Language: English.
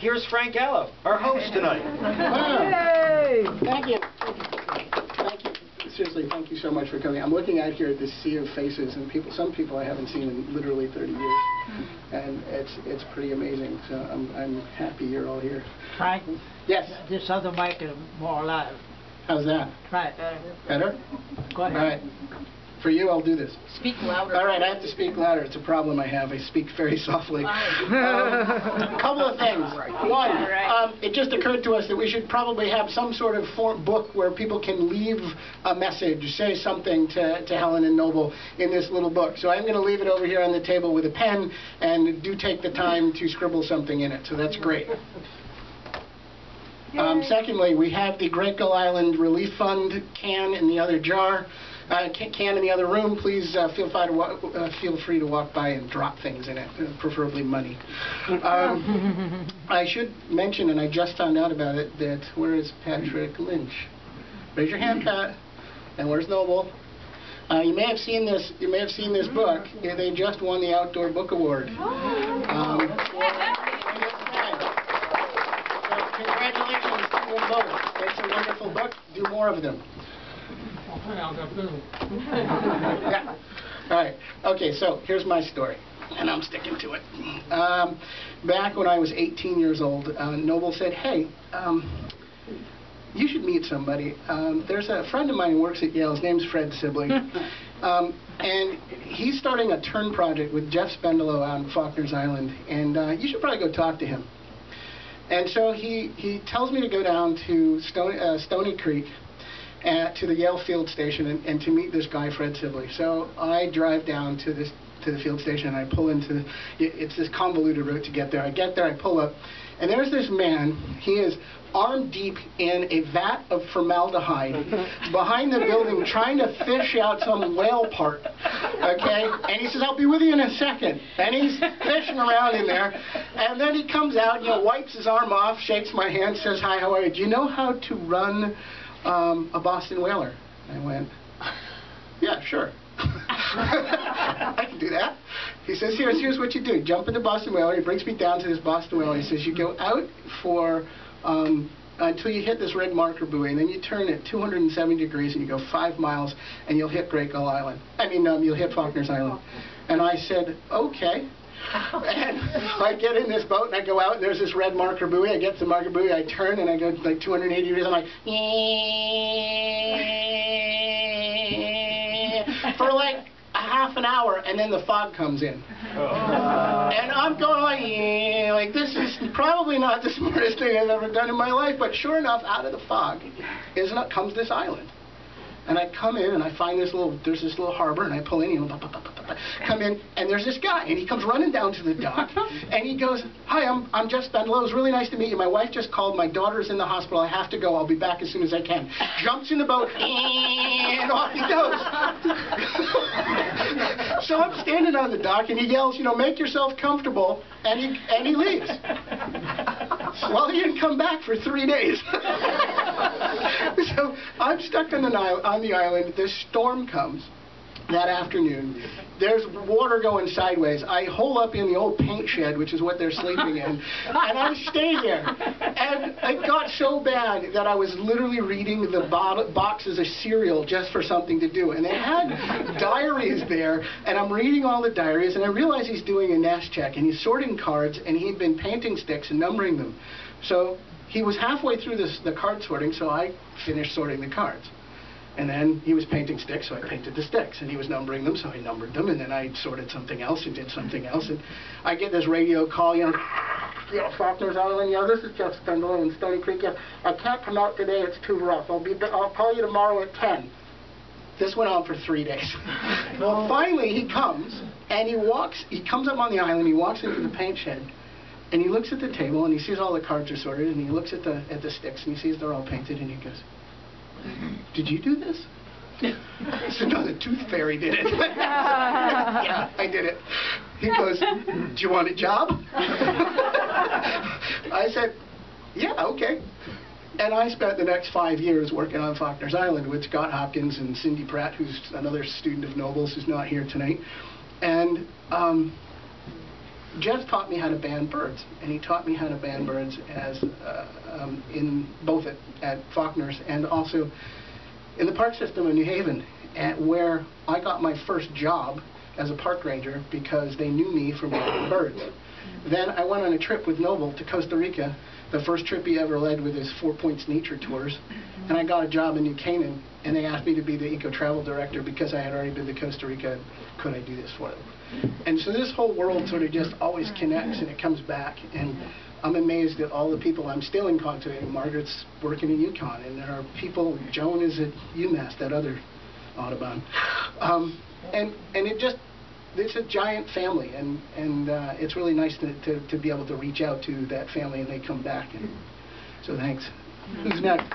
here's Frank Gallo, our host tonight. Yay! Thank you. Thank you. Seriously, thank you so much for coming. I'm looking out here at this sea of faces, and some people I haven't seen in literally 30 years, and it's pretty amazing. So I'm happy you're all here. Frank? Yes? This other mic is more alive. How's that? Try it. Better? Go ahead. All right. For you, I'll do this. Speak louder. All right, I have to speak louder. It's a problem I have. I speak very softly. A couple of things. One, it just occurred to us that we should probably have some sort of book where people can leave a message, say something to Helen and Noble in this little book. So I'm going to leave it over here on the table with a pen, and do take the time to scribble something in it. So that's great. Secondly, we have the Great Gull Island Relief Fund can in the other jar. Can in the other room. Please feel free to walk by and drop things in it, preferably money. I should mention, and I just found out about it, that where is Patrick Lynch? Raise your hand, Pat. And where's Noble? You may have seen this. You may have seen this book. They just won the Outdoor Book Award. So congratulations to them both. It's a wonderful book. Do more of them. Yeah. All right. Okay, so here's my story, and I'm sticking to it. Back when I was 18 years old, Noble said, hey, you should meet somebody. There's a friend of mine who works at Yale. His name's Fred Sibley. And he's starting a turn project with Jeff Spendelow out on Faulkner's Island, and you should probably go talk to him. And so he tells me to go down to Stony Creek, to the Yale field station, and to meet this guy, Fred Sibley. So I drive down to the field station, and I pull into it's this convoluted route to get there. I get there, I pull up, and there's this man. He is arm deep in a vat of formaldehyde behind the building trying to fish out some whale part, okay? And he says, I'll be with you in a second. And he's fishing around in there, and then he comes out, wipes his arm off, shakes my hand, says, hi, how are you? Do you know how to run a Boston whaler? I went, yeah, sure. I can do that. He says, here's what you do. Jump in the Boston whaler. He brings me down to this Boston whaler. He says, you go out for until you hit this red marker buoy, and then you turn at 270 degrees and you go 5 miles, and you'll hit Great Gull Island. you'll hit Faulkner's Island. And I said, okay. And I get in this boat and I go out, and there's this red marker buoy. I get to the marker buoy, I turn, and I go like 280 degrees. I'm like, for like a half an hour, and then the fog comes in. And I'm going like this is probably not the smartest thing I've ever done in my life, but sure enough, out of the fog comes this island. And I come in, and I find there's this little harbor, and I pull in, come in, and there's this guy, and he comes running down to the dock, and he goes, hi, I'm Jeff Spendelow. It was really nice to meet you. My wife just called. My daughter's in the hospital. I have to go. I'll be back as soon as I can. Jumps in the boat, and off he goes. So I'm standing on the dock, and he yells, make yourself comfortable, and he leaves. Well, he didn't come back for 3 days. So I'm stuck on the island. This storm comes that afternoon. There's water going sideways. I hole up in the old paint shed, which is what they're sleeping in, and I stay there. And it got so bad that I was literally reading the boxes of cereal just for something to do. And they had diaries there, and I'm reading all the diaries, and I realize he's doing a nest check, and he's sorting cards, and he'd been painting sticks and numbering them. So he was halfway through the card sorting, so I finished sorting the cards. And then he was painting sticks, so I painted the sticks. And he was numbering them, so I numbered them. And then I sorted something else and did something else. And I get this radio call, Faulkner's Island, this is Jeff Spendelow in Stony Creek. I can't come out today, it's too rough. I'll call you tomorrow at 10. This went on for 3 days. Well, finally he comes, and he comes up on the island, he walks into the paint shed, and he looks at the table, and he sees all the cards are sorted, and he looks at the sticks, and he sees they're all painted, and he goes, did you do this? I said, no, the tooth fairy did it. Yeah, I did it. He goes, do you want a job? I said, yeah, okay. And I spent the next 5 years working on Faulkner's Island with Scott Hopkins and Cindy Pratt, who's another student of Noble's who's not here tonight. And Jeff taught me how to band birds, and he taught me how to band birds as in both at Faulkner's and also in the park system in New Haven, where I got my first job as a park ranger because they knew me from banding birds. Then I went on a trip with Noble to Costa Rica, the first trip he ever led with his 4 Points Nature Tours, and I got a job in New Canaan, and they asked me to be the eco-travel director because I had already been to Costa Rica. Could I do this for them? And so this whole world sort of just always connects, and it comes back, and I'm amazed at all the people I'm still in contact with. Margaret's working in Yukon, and there are people, Joan is at UMass, that other Audubon. And it just, it's a giant family, and it's really nice to be able to reach out to that family, and they come back. And so thanks. Who's next?